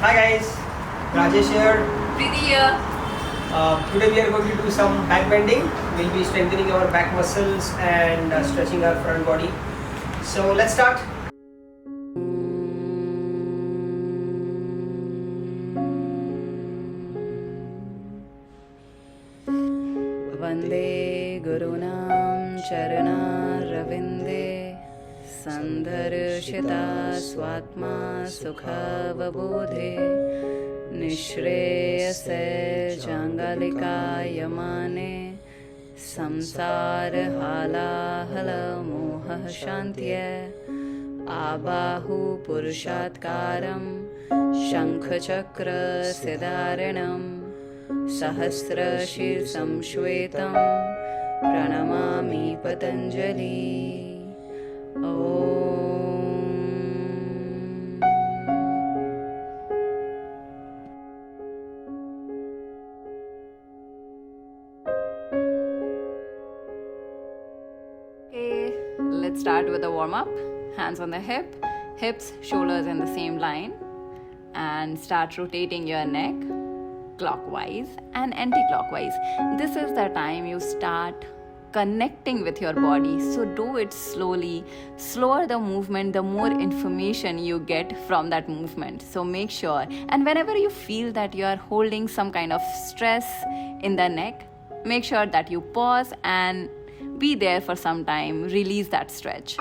Hi guys, Rajesh here. Preeti here. Today we are going to do some back bending. We'll be strengthening our back muscles and stretching our front body. So let's start. Vande Gurunam Charana-ravinde Sandharshita Swatma Sukhavabodhe Nishreyase Jangalika Yamane Samsar Halahala Moha Shantye Abahu Purushatkaram Shankhachakra Siddharanam Sahasrashirsam Shvetam Pranamami Patanjali. Om. Okay, let's start with the warm-up. Hands on the hips, shoulders in the same line, and start rotating your neck clockwise and anti-clockwise. This is the time you start connecting with your body, so do it slowly. Slower the movement, the more information you get from that movement. So make sure, and whenever you feel that you are holding some kind of stress in the neck, make sure that you pause and be there for some time. Release that stretch.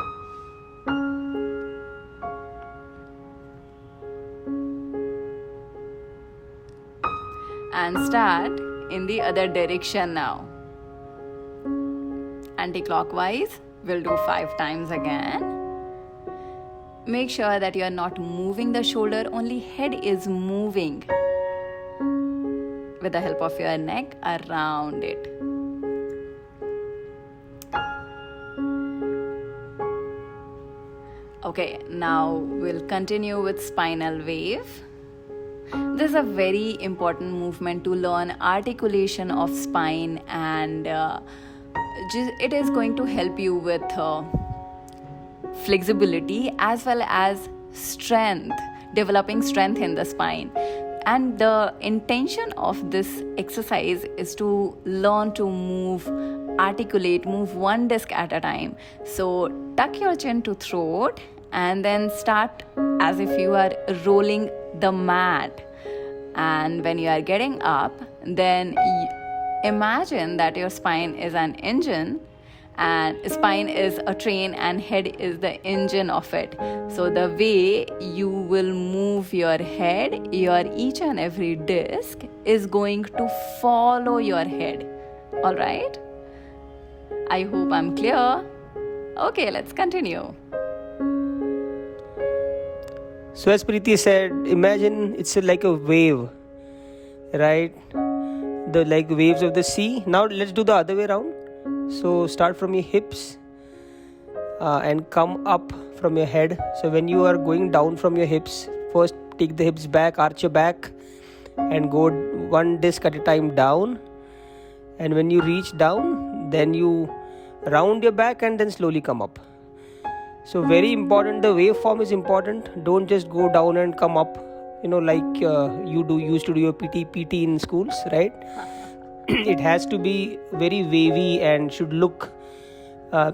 And start in the other direction now. Anti-clockwise, we'll do 5 times again. Make sure that you are not moving the shoulder, only head is moving with the help of your neck around it. Okay, now we'll continue with spinal wave. This is a very important movement to learn articulation of spine, and it is going to help you with flexibility as well as strength, developing strength in the spine. And the intention of this exercise is to learn to articulate, move one disc at a time. So tuck your chin to throat and then start as if you are rolling the mat. And when you are getting up, then imagine that your spine is an engine, and spine is a train and head is the engine of it. So the way you will move your head, your each and every disc is going to follow your head. All right? I hope I'm clear. Okay, let's continue. So as Preeti said, imagine it's like a wave, right? The like waves of the sea. Now let's do the other way around. So start from your hips and come up from your head. So when you are going down from your hips, first take the hips back, arch your back and go one disc at a time down. And when you reach down, then you round your back and then slowly come up. So very important, the waveform is important. Don't just go down and come up, like you used to do your PT in schools, right? It has to be very wavy and should look,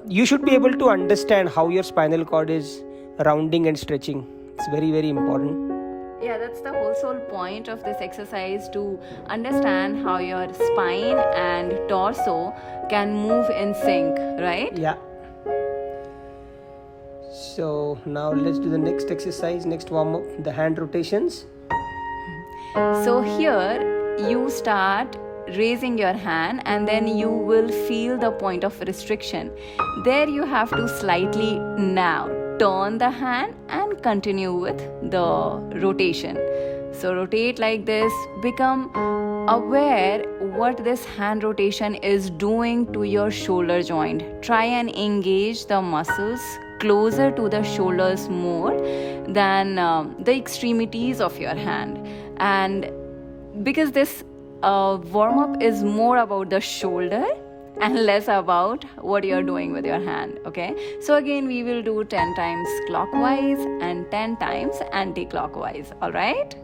you should be able to understand how your spinal cord is rounding and stretching. It's very, very important. Yeah, that's the whole sole point of this exercise, to understand how your spine and torso can move in sync, right? Yeah. So now let's do the next exercise, next warm-up, the hand rotations. So here you start raising your hand and then you will feel the point of restriction. There you have to slightly now turn the hand and continue with the rotation. So rotate like this, become aware what this hand rotation is doing to your shoulder joint. Try and engage the muscles closer to the shoulders more than the extremities of your hand. And because this warm-up is more about the shoulder and less about what you're doing with your hand, okay? So again, we will do 10 times clockwise and 10 times anti-clockwise, all right?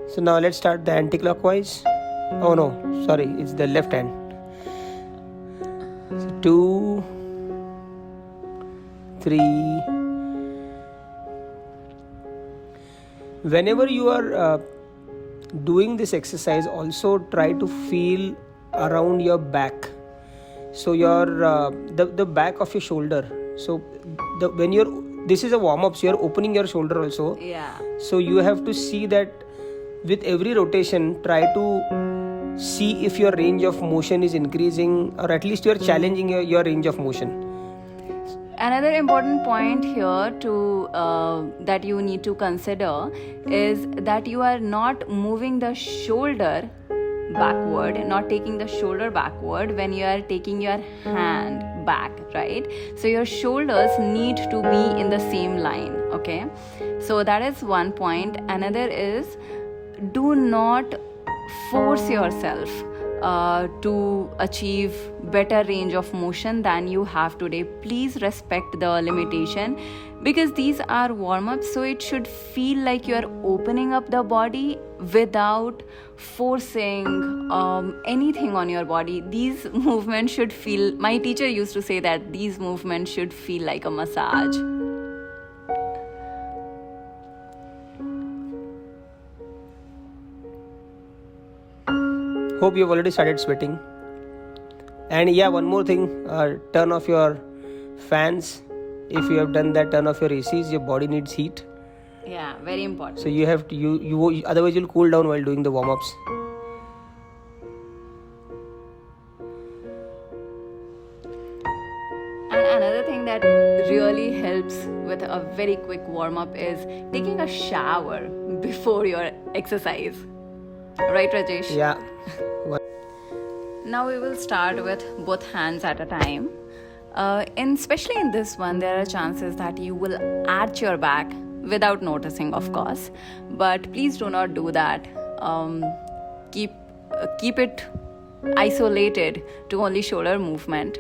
So now let's start the anti-clockwise. Oh no, sorry, it's the left hand. So 2, 3. Whenever you are doing this exercise, also try to feel around your back. So your the back of your shoulder. So when this is a warm-up, so you're opening your shoulder also. Yeah. So you have to see that with every rotation, try to see if your range of motion is increasing, or at least you're challenging your range of motion. Another important point here that you need to consider is that you are not moving the shoulder backward, not taking the shoulder backward when you are taking your hand back, right? So your shoulders need to be in the same line, okay? So that is one point. Another is, do not force yourself to achieve better range of motion than you have today. Please respect the limitation, because these are warm-ups, so it should feel like you are opening up the body without forcing anything on your body. These movements should feel, my teacher used to say that these movements should feel like a massage. Hope you've already started sweating. And yeah, one more thing, turn off your fans. If you have done that, turn off your ACs. Your body needs heat. Yeah, very important. So you have to, you otherwise you'll cool down while doing the warm-ups. And another thing that really helps with a very quick warm-up is taking a shower before your exercise. Right, Rajesh? Yeah. Now we will start with both hands at a time. Especially in this one, there are chances that you will arch your back without noticing, of course. But please do not do that. Keep it isolated to only shoulder movement,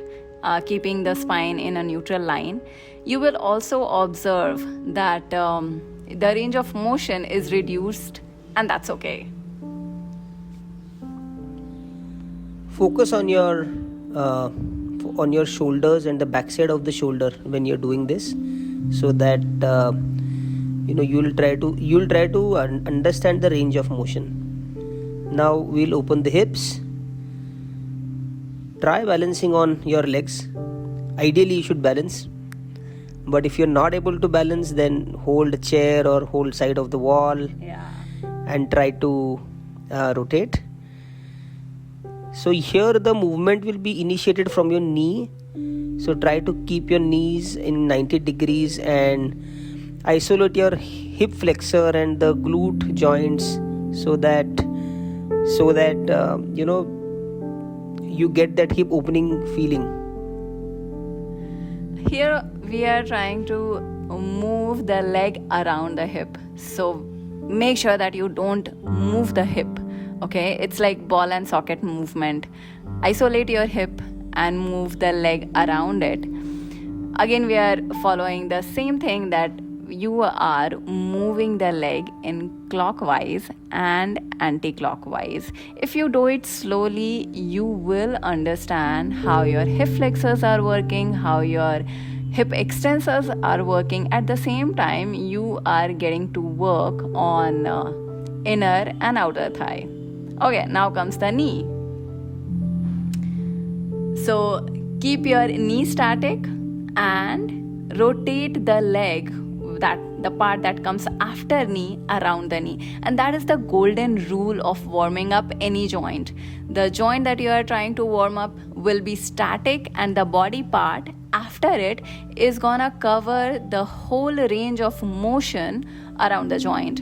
keeping the spine in a neutral line. You will also observe that the range of motion is reduced, and that's okay. Focus on your shoulders and the backside of the shoulder when you're doing this, so that you'll try to understand the range of motion. Now we'll open the hips. Try balancing on your legs. Ideally you should balance, but if you're not able to balance, then hold a chair or hold side of the wall. Yeah. And try to rotate. So here the movement will be initiated from your knee. So try to keep your knees in 90 degrees and isolate your hip flexor and the glute joints, so that you get that hip opening feeling. Here we are trying to move the leg around the hip. So make sure that you don't move the hip. Okay, it's like ball and socket movement. Isolate your hip and move the leg around it. Again, we are following the same thing, that you are moving the leg in clockwise and anti-clockwise. If you do it slowly, you will understand how your hip flexors are working, how your hip extensors are working. At the same time, you are getting to work on inner and outer thigh. Okay, now comes the knee. So keep your knee static and rotate the leg, that the part that comes after knee, around the knee. And that is the golden rule of warming up any joint. The joint that you are trying to warm up will be static, and the body part after it is gonna cover the whole range of motion around the joint.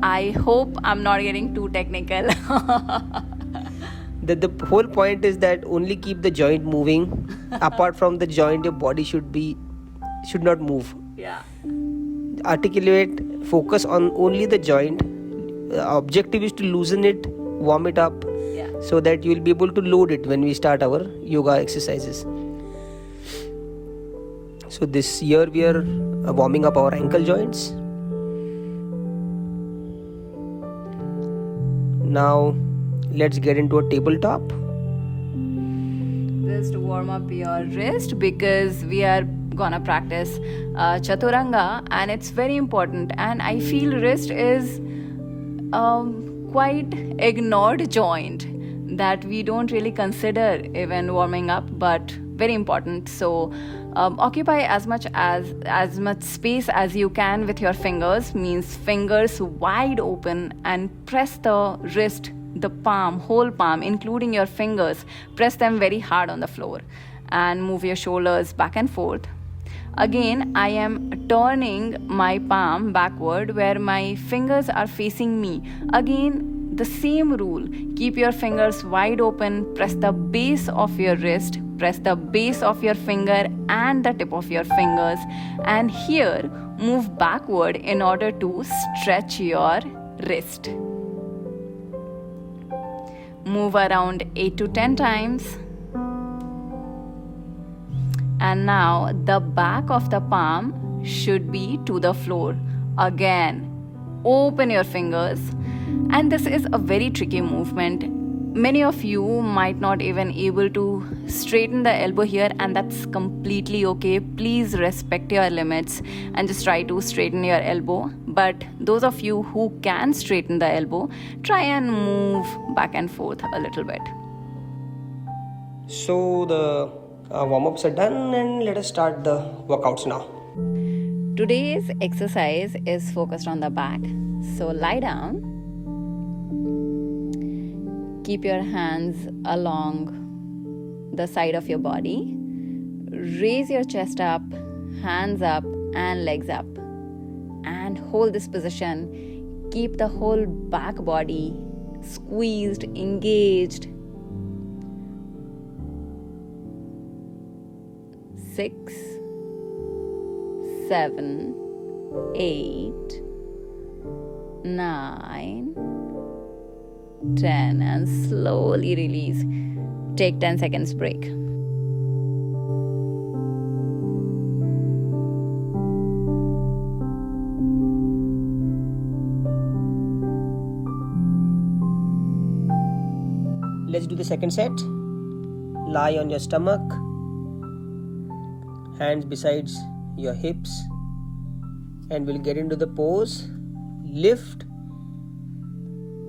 I hope I'm not getting too technical. The whole point is that only keep the joint moving. Apart from the joint, your body should not move. Yeah. Articulate, focus on only the joint. Objective is to loosen it, warm it up, so that you will be able to load it when we start our yoga exercises. So this year we are warming up our ankle joints. Now let's get into a tabletop. Just to warm up your wrist, because we are gonna practice chaturanga, and it's very important. And I feel wrist is quite ignored joint that we don't really consider even warming up, but very important. So occupy as much space as you can with your fingers, means fingers wide open, and press the wrist, the palm, whole palm, including your fingers, press them very hard on the floor, and move your shoulders back and forth. Again, I am turning my palm backward where my fingers are facing me. Again, the same rule. Keep your fingers wide open, press the base of your wrist, press the base of your finger and the tip of your fingers, and here move backward in order to stretch your wrist. Move around 8 to 10 times. And now the back of the palm should be to the floor. Again, open your fingers. And this is a very tricky movement. Many of you might not even able to straighten the elbow here, and that's completely okay. Please respect your limits and just try to straighten your elbow. But those of you who can straighten the elbow, try and move back and forth a little bit. So the warm-ups are done, and let us start the workouts now. Today's exercise is focused on the back. So lie down. Keep your hands along the side of your body. Raise your chest up, hands up and legs up. And hold this position. Keep the whole back body squeezed, engaged. 6, 7, 8, 9, 10, and slowly release. Take 10 seconds break. Let's do the second set. Lie on your stomach, hands besides your hips, and we'll get into the pose.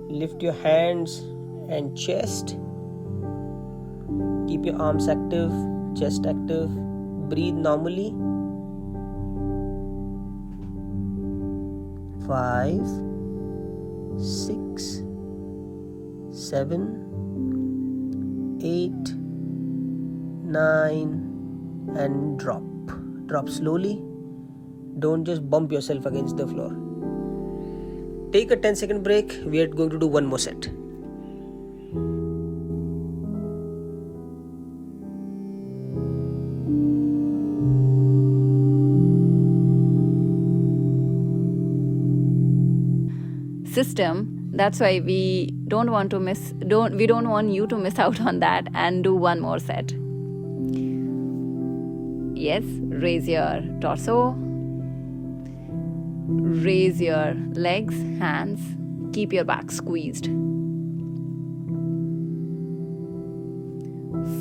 Lift your hands and chest. Keep your arms active, chest active. Breathe normally. 5, 6, 7, 8, 9, and drop. Drop slowly. Don't just bump yourself against the floor. Take a 10-second break. We are going to do one more set. System. That's why we don't want you to miss out on that, and do one more set. Yes, raise your torso. Raise your legs, hands, keep your back squeezed.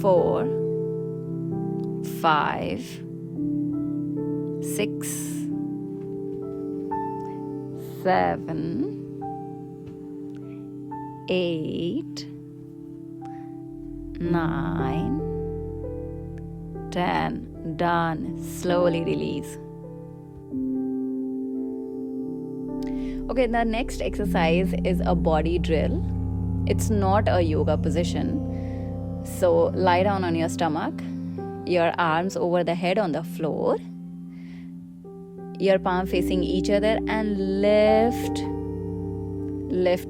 4, 5, 6, 7, 8, 9, 10. Done. Slowly release. Okay, the next exercise is a body drill. It's not a yoga position. So lie down on your stomach, your arms over the head on the floor, your palm facing each other, and lift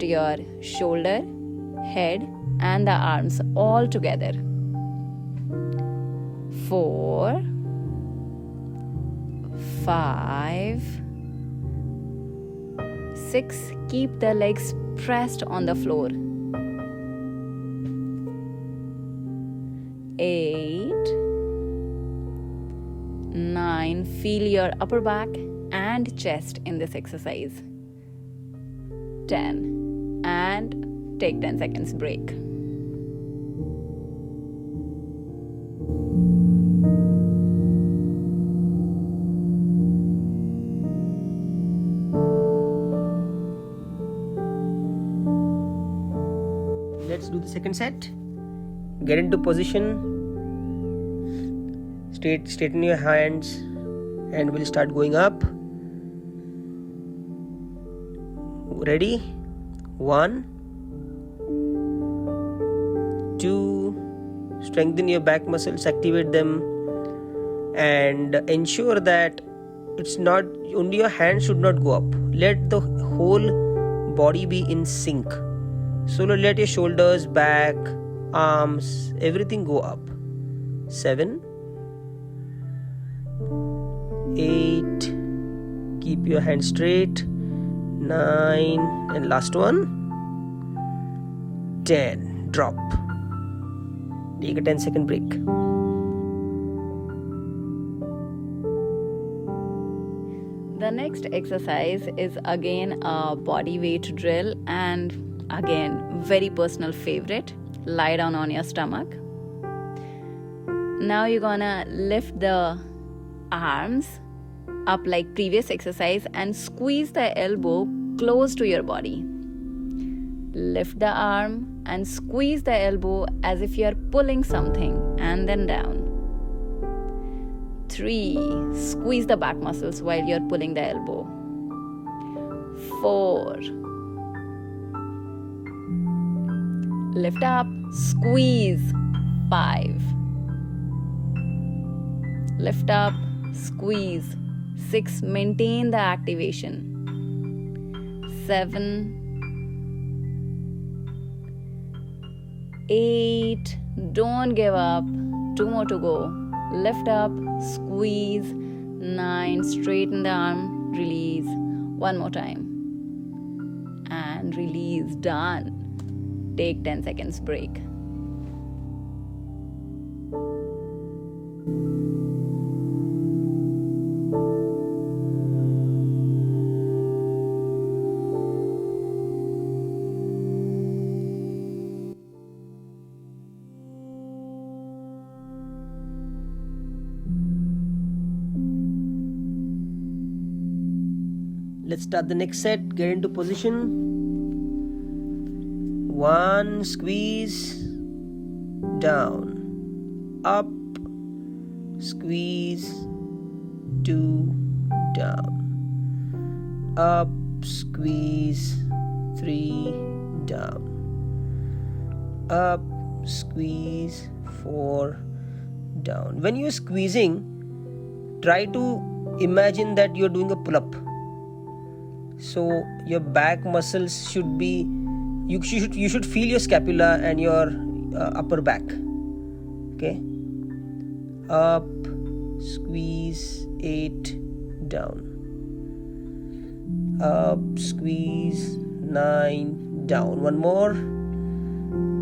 your shoulder, head, and the arms all together. 4, 5, 6. Keep the legs pressed on the floor. 8, 9. Feel your upper back and chest in this exercise. 10. And Take 10 seconds break. Let's do the second set. Get into position. Straighten your hands and we'll start going up. Ready? 1, 2. Strengthen your back muscles, activate them, and ensure that it's not only your hands should not go up. Let the whole body be in sync. So let your shoulders, back, arms, everything go up. 7, 8. Keep your hands straight. 9, and last one. 10. Drop. Take a 10-second break. The next exercise is again a body weight drill, and again very personal favorite. Lie down on your stomach. Now you're gonna lift the arms up like previous exercise and squeeze the elbow close to your body. Lift the arm and squeeze the elbow as if you're pulling something, and then down. 3. Squeeze the back muscles while you're pulling the elbow. 4. Lift up, squeeze. 5. Lift up, squeeze. 6. Maintain the activation. 7. 8. Don't give up. 2 more to go. Lift up, squeeze. 9. Straighten the arm, release. 1 more time. And release. Done. Take 10 seconds break. Let's start the next set. Get into position. 1. Squeeze. Down. Up. Squeeze. 2. Down. Up. Squeeze. 3. Down. Up. Squeeze. 4. Down. When you're squeezing, try to imagine that you're doing a pull-up. So your back muscles should be, you should feel your scapula and your upper back. Okay. Up, squeeze. 8, down. Up, squeeze. 9, down. One more.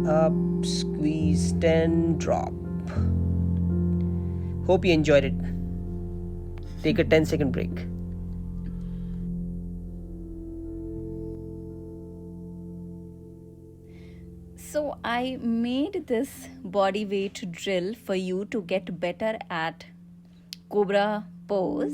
Up, squeeze. 10, drop. Hope you enjoyed it. Take a 10-second break. So I made this body weight drill for you to get better at Cobra pose,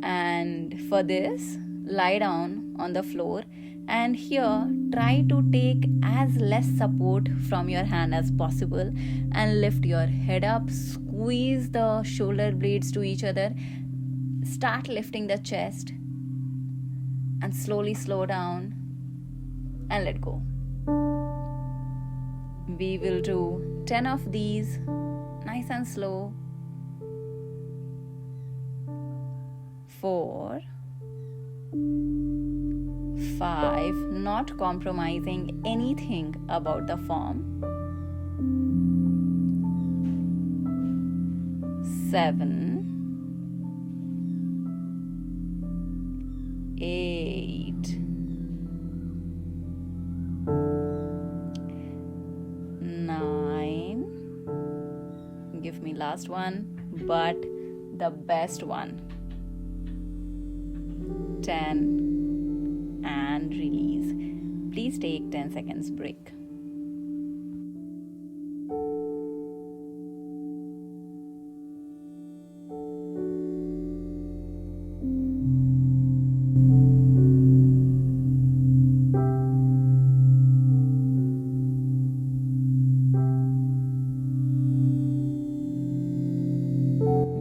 and for this, lie down on the floor, and here try to take as less support from your hand as possible and lift your head up, squeeze the shoulder blades to each other, start lifting the chest, and slowly slow down and let go. We will do 10 of these, nice and slow. 4, 5, not compromising anything about the form. 7, 8, 9, give me last one, but the best one, 10, and release. Please please take 10 seconds break.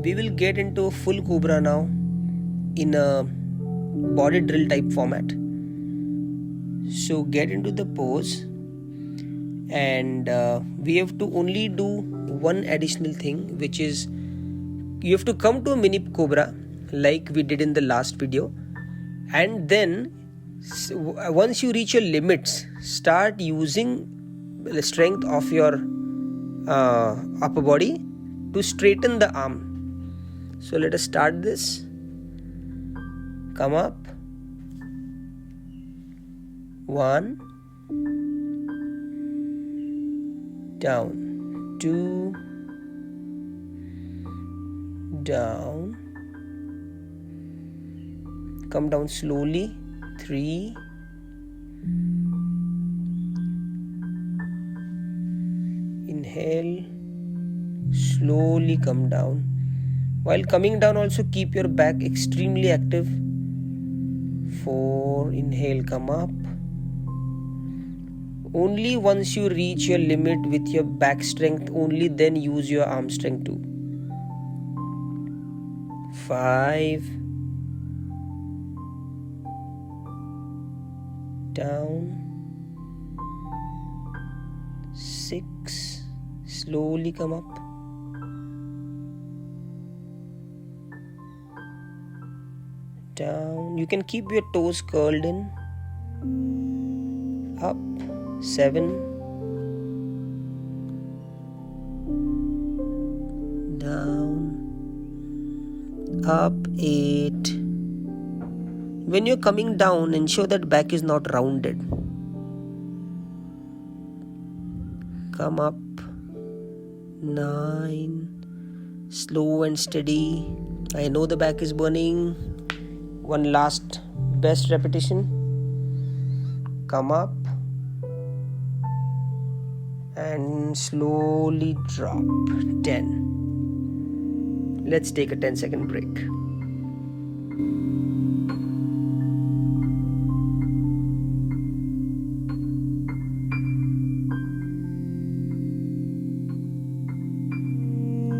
We will get into full Cobra now in a body drill type format. So get into the pose, and we have to only do one additional thing, which is you have to come to a mini Cobra like we did in the last video, and then once you reach your limits, start using the strength of your upper body to straighten the arm. So let us start this. Come up. 1, down, 2, down, come down slowly, 3, inhale, slowly come down. While coming down, also keep your back extremely active. 4, inhale, come up. Only once you reach your limit with your back strength, only then use your arm strength too. 5, down, 6, slowly come up. Down. You can keep your toes curled in. Up. 7. Down. Up. 8. When you're coming down, ensure that back is not rounded. Come up. 9. Slow and steady. I know the back is burning. One last best repetition. Come up and slowly drop. 10. Let's take a 10-second break.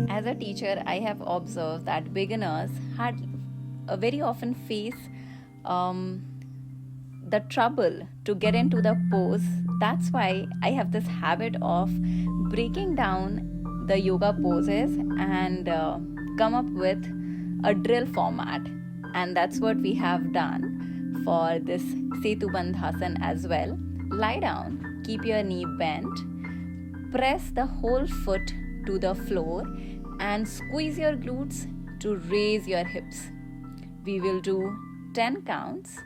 As a teacher, I have observed that beginners very often face the trouble to get into the pose. That's why I have this habit of breaking down the yoga poses and come up with a drill format, and that's what we have done for this Setu Bandhasan as well. Lie down, keep your knee bent, press the whole foot to the floor and squeeze your glutes to raise your hips. We will do 10 counts.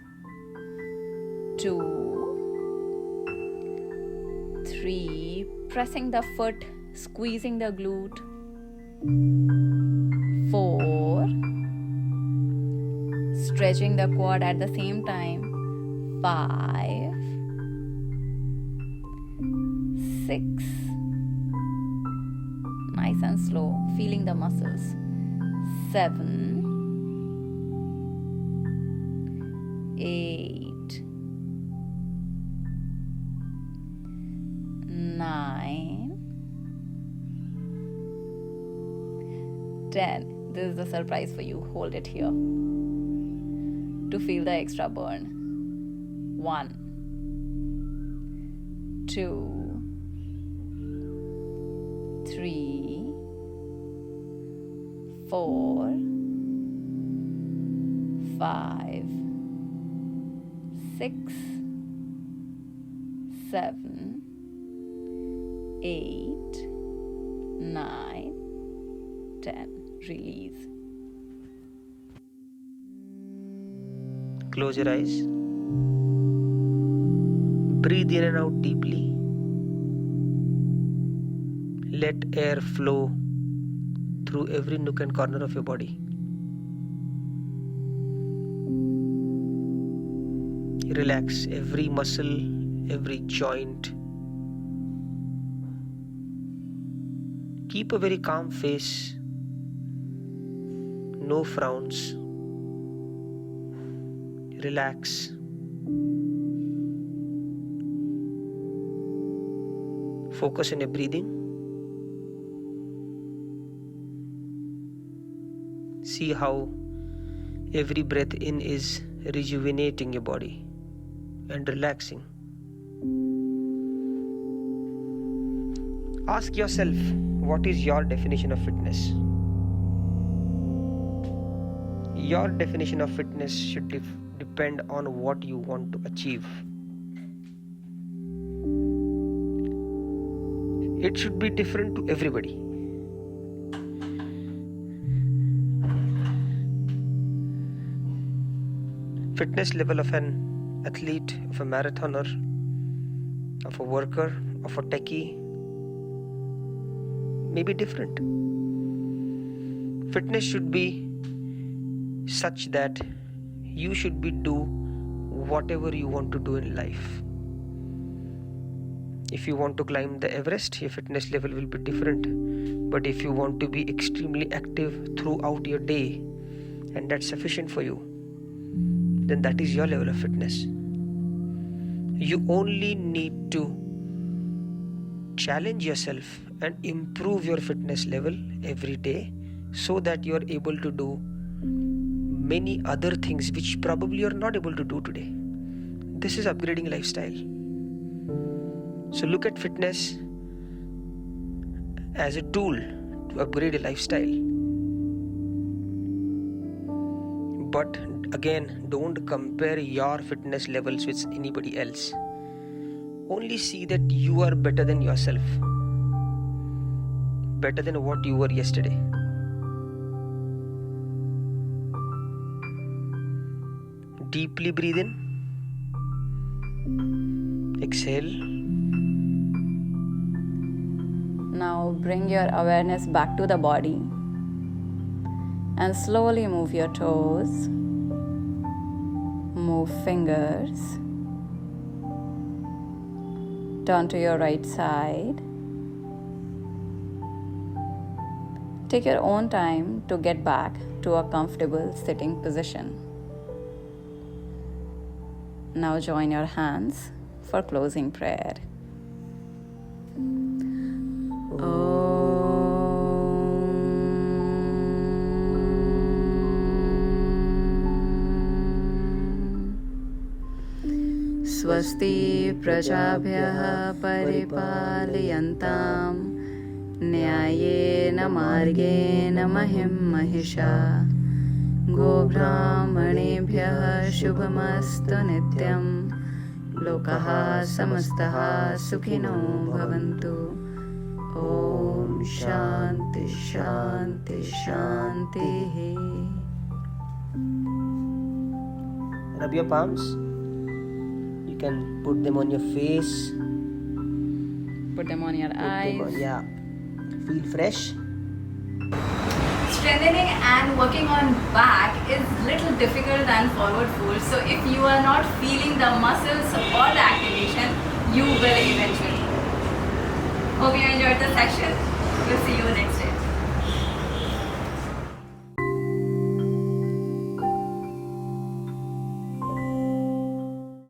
2, 3, pressing the foot, squeezing the glute. 4, stretching the quad at the same time. 5, 6, nice and slow, feeling the muscles. 7, 8, 9, 10. This is the surprise for you. Hold it here to feel the extra burn. 1, 2, 3, 4, 5, 6, 7, 8, 9, 10. Release. Close your eyes. Breathe in and out deeply. Let air flow through every nook and corner of your body. Relax every muscle, every joint. Keep a very calm face, no frowns. Relax. Focus on your breathing. See how every breath in is rejuvenating your body and relaxing. Ask yourself, what is your definition of fitness? Your definition of fitness should depend on what you want to achieve. It should be different to everybody. Fitness level of an athlete, of a marathoner, of a worker, of a techie may be different. Fitness should be such that you should be do whatever you want to do in life. If you want to climb the Everest, your fitness level will be different. But if you want to be extremely active throughout your day and that's sufficient for you, then that is your level of fitness. You only need to challenge yourself and improve your fitness level every day so that you are able to do many other things which probably you are not able to do today. This is upgrading lifestyle. So look at fitness as a tool to upgrade a lifestyle. But again, don't compare your fitness levels with anybody else. Only see that you are better than yourself, better than what you were yesterday. Deeply breathe in, exhale. Now bring your awareness back to the body and slowly move your toes, move fingers, turn to your right side. Take your own time to get back to a comfortable sitting position. Now join your hands for closing prayer. Swasti prajabhyah paripalayantam न्यायेन मार्गेण महिं महिषा गोब्राह्मणेभ्यः शुभमस्तु नित्यं लोकाः समस्तः सुखिनो भवन्तु ॐ शान्ति शान्ति शान्तिः. Rub your palms. You can put them on your face. Put them on your eyes. Yeah. Feel fresh. Strengthening and working on back is little difficult than forward fold. So if you are not feeling the muscles or the activation, you will eventually. Hope you enjoyed the session. We'll see you next time.